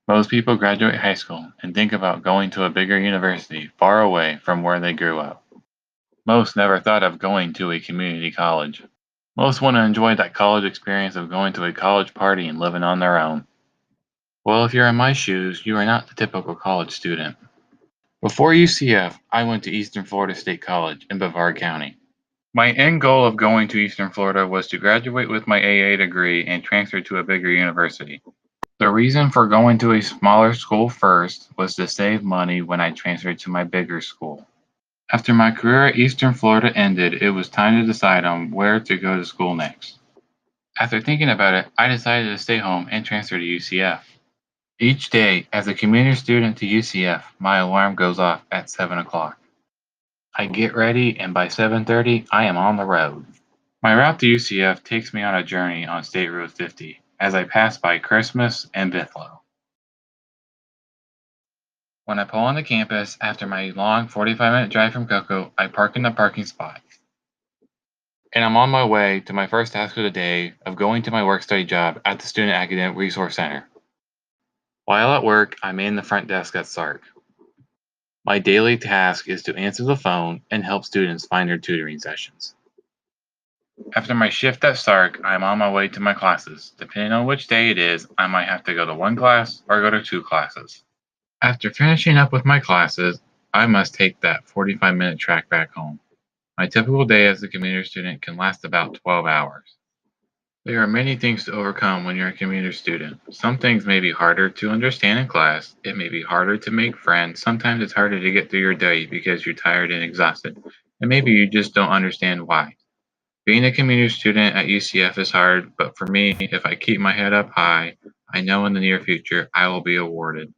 Most people graduate high school and think about going to a bigger university far away from where they grew up. Most never thought of going to a community college. Most want to enjoy that college experience of going to a college party and living on their own. Well, if you're in my shoes, you are not the typical college student. Before UCF, I went to Eastern Florida State College in Brevard County. My end goal of going to Eastern Florida was to graduate with my AA degree and transfer to a bigger university. The reason for going to a smaller school first was to save money when I transferred to my bigger school. After my career at Eastern Florida ended, it was time to decide on where to go to school next. After thinking about it, I decided to stay home and transfer to UCF. Each day, as a commuter student to UCF, my alarm goes off at 7 o'clock. I get ready, and by 7:30, I am on the road. My route to UCF takes me on a journey on State Road 50 as I pass by Christmas and Bithlow. When I pull onto campus after my long 45-minute drive from Cocoa, I park in the parking spot. And I'm on my way to my first task of the day of going to my work-study job at the Student Academic Resource Center. While at work, I'm in the front desk at SARC. My daily task is to answer the phone and help students find their tutoring sessions. After my shift at SARC, I'm on my way to my classes. Depending on which day it is, I might have to go to one class or go to two classes. After finishing up with my classes, I must take that 45-minute trek back home. My typical day as a commuter student can last about 12 hours. There are many things to overcome when you're a commuter student. Some things may be harder to understand in class. It may be harder to make friends. Sometimes it's harder to get through your day because you're tired and exhausted. And maybe you just don't understand why. Being a commuter student at UCF is hard, but for me, if I keep my head up high, I know in the near future I will be awarded.